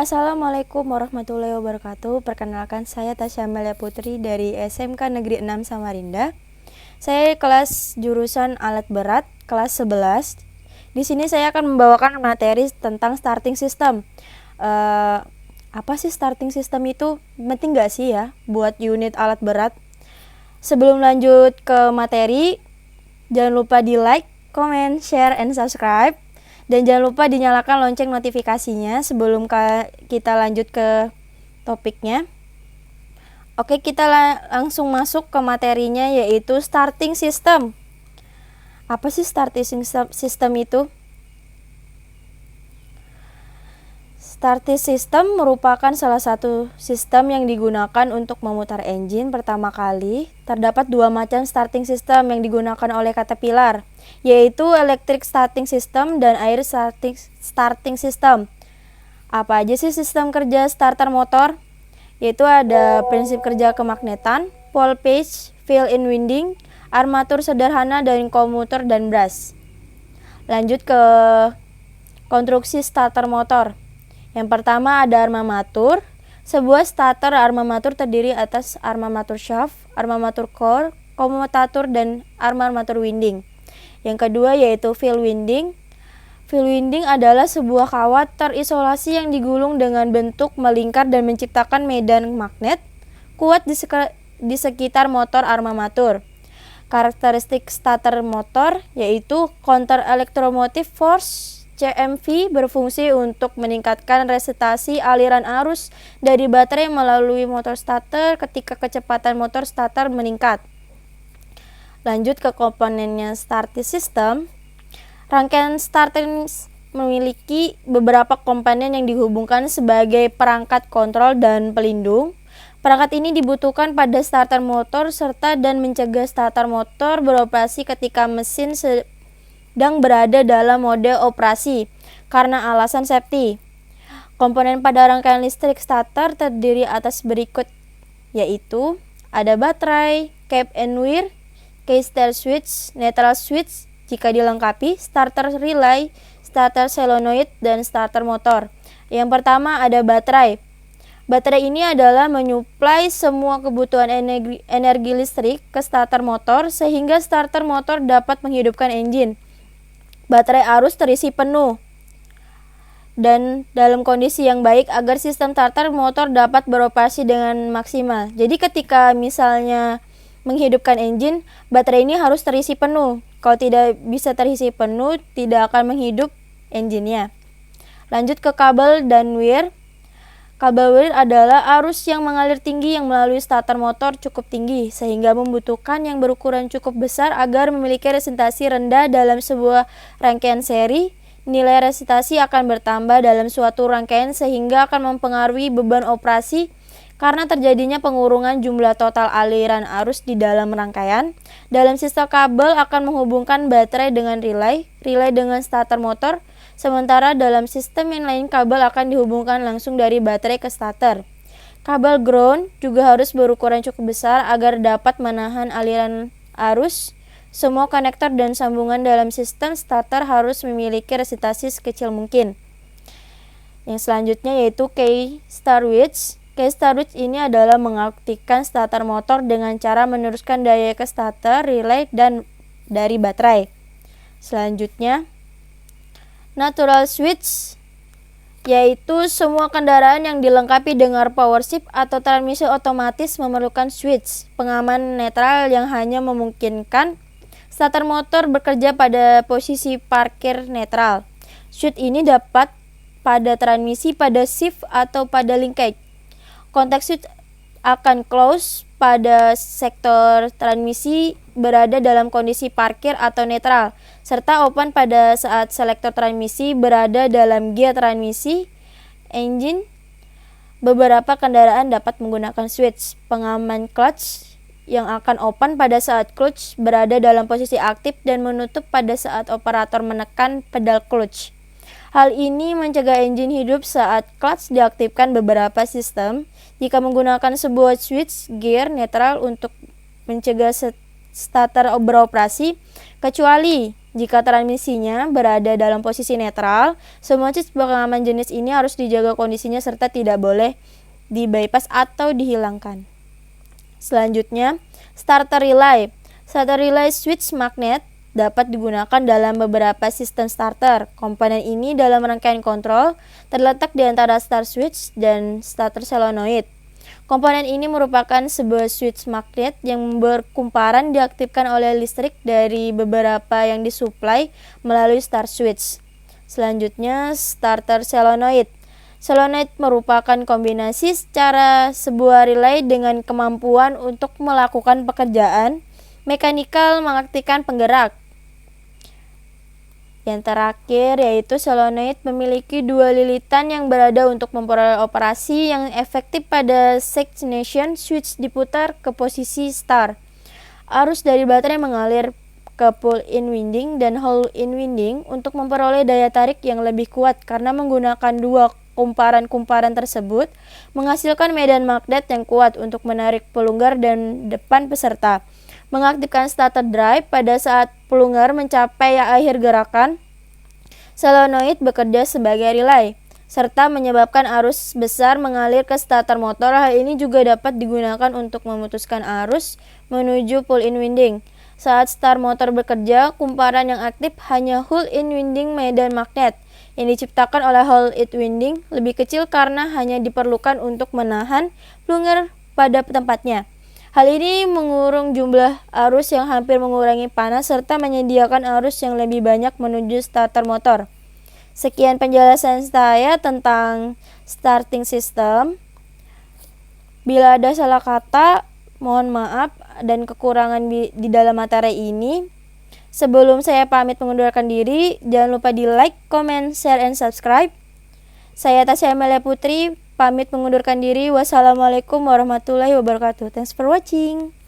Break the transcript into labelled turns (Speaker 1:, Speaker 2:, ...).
Speaker 1: Assalamualaikum warahmatullahi wabarakatuh. Perkenalkan, saya Tasya Amalia Putri dari SMK Negeri 6 Samarinda. Saya kelas jurusan alat berat, kelas 11. Di sini saya akan membawakan materi tentang starting system. Apa sih starting system itu? Penting gak sih ya buat unit alat berat? Sebelum lanjut ke materi, jangan lupa di like, comment, share, and subscribe. Dan jangan lupa dinyalakan lonceng notifikasinya sebelum kita lanjut ke topiknya. Oke, kita langsung masuk ke materinya, yaitu starting system. Apa sih starting system itu? Starting system merupakan salah satu sistem yang digunakan untuk memutar engine pertama kali. Terdapat dua macam starting system yang digunakan oleh Caterpillar, yaitu electric starting system dan air starting system. Apa aja sih sistem kerja starter motor? Yaitu ada prinsip kerja kemagnetan, pole page, fill-in winding, armatur sederhana, dan komuter dan brush. Lanjut ke konstruksi starter motor. Yang pertama ada armatur. Sebuah starter armatur terdiri atas armatur shaft, armatur core, komutator, dan armatur winding. Yang kedua yaitu fill winding. Fill winding adalah sebuah kawat terisolasi yang digulung dengan bentuk melingkar dan menciptakan medan magnet kuat di sekitar motor armatur. Karakteristik starter motor yaitu counter electromotive force CMV berfungsi untuk meningkatkan resistasi aliran arus dari baterai melalui motor starter ketika kecepatan motor starter meningkat. Lanjut ke komponennya starting system. Rangkaian starter memiliki beberapa komponen yang dihubungkan sebagai perangkat kontrol dan pelindung. Perangkat ini dibutuhkan pada starter motor serta dan mencegah starter motor beroperasi ketika mesin sedang berada dalam mode operasi karena alasan safety. Komponen pada rangkaian listrik starter terdiri atas berikut, yaitu ada baterai, cap and wire, key start switch, neutral switch jika dilengkapi, starter relay, starter solenoid, dan starter motor. Yang pertama ada baterai. Baterai ini adalah menyuplai semua kebutuhan energi listrik ke starter motor sehingga starter motor dapat menghidupkan engine. Baterai arus terisi penuh dan dalam kondisi yang baik agar sistem starter motor dapat beroperasi dengan maksimal. Jadi ketika misalnya menghidupkan engine, baterai ini harus terisi penuh. Kalau tidak bisa terisi penuh, tidak akan menghidup engine-nya. Lanjut ke kabel dan wire. Kabel wire adalah arus yang mengalir tinggi yang melalui starter motor cukup tinggi sehingga membutuhkan yang berukuran cukup besar agar memiliki resistasi rendah dalam sebuah rangkaian seri. Nilai resistasi akan bertambah dalam suatu rangkaian sehingga akan mempengaruhi beban operasi karena terjadinya pengurungan jumlah total aliran arus di dalam rangkaian. Dalam sistem kabel akan menghubungkan baterai dengan relay dengan starter motor. Sementara dalam sistem yang lain kabel akan dihubungkan langsung dari baterai ke starter. Kabel ground juga harus berukuran cukup besar agar dapat menahan aliran arus. Semua konektor dan sambungan dalam sistem starter harus memiliki resistasi sekecil mungkin. Yang selanjutnya yaitu key start switch. Key start switch ini adalah mengaktifkan starter motor dengan cara meneruskan daya ke starter, relay, dan dari baterai. Selanjutnya natural switch, yaitu semua kendaraan yang dilengkapi dengan power shift atau transmisi otomatis memerlukan switch pengaman netral yang hanya memungkinkan starter motor bekerja pada posisi parkir netral. Switch ini dapat pada transmisi, pada shift, atau pada linkage. Contact switch akan close pada sektor transmisi berada dalam kondisi parkir atau netral, serta open pada saat selektor transmisi berada dalam gear transmisi engine. Beberapa kendaraan dapat menggunakan switch pengaman clutch yang akan open pada saat clutch berada dalam posisi aktif dan menutup pada saat operator menekan pedal clutch. Hal ini mencegah engine hidup saat clutch diaktifkan. Beberapa sistem jika menggunakan sebuah switch gear netral untuk mencegah starter beroperasi, kecuali Jika transmisinya berada dalam posisi netral, semua chips pengaman jenis ini harus dijaga kondisinya serta tidak boleh di-bypass atau dihilangkan. Selanjutnya, starter relay. Starter relay switch magnet dapat digunakan dalam beberapa sistem starter. Komponen ini dalam rangkaian kontrol terletak di antara start switch dan starter solenoid. Komponen ini merupakan sebuah switch magnet yang berkumparan diaktifkan oleh listrik dari beberapa yang disuplai melalui start switch. Selanjutnya, starter solenoid. Solenoid merupakan kombinasi secara sebuah relay dengan kemampuan untuk melakukan pekerjaan mekanikal mengaktifkan penggerak. Yang terakhir yaitu solenoid memiliki dua lilitan yang berada untuk memperoleh operasi yang efektif pada ignition switch diputar ke posisi start. Arus dari baterai mengalir ke pull-in winding dan hold-in winding untuk memperoleh daya tarik yang lebih kuat karena menggunakan dua kumparan-kumparan tersebut menghasilkan medan magnet yang kuat untuk menarik pelunggar dan depan peserta. Mengaktifkan starter drive pada saat pelunggar mencapai akhir gerakan, solenoid bekerja sebagai relay, serta menyebabkan arus besar mengalir ke starter motor. Hal ini juga dapat digunakan untuk memutuskan arus menuju pull-in winding. Saat start motor bekerja, kumparan yang aktif hanya hold-in winding medan magnet yang diciptakan oleh hold-in winding lebih kecil karena hanya diperlukan untuk menahan pelunggar pada tempatnya. Hal ini mengurung jumlah arus yang hampir mengurangi panas serta menyediakan arus yang lebih banyak menuju starter motor. Sekian penjelasan saya tentang starting system. Bila ada salah kata, mohon maaf dan kekurangan di dalam materi ini. Sebelum saya pamit mengundurkan diri, jangan lupa di like, comment, share, and subscribe. Saya Tasya Amelia Putri, pamit mengundurkan diri. Wassalamualaikum warahmatullahi wabarakatuh. Thanks for watching.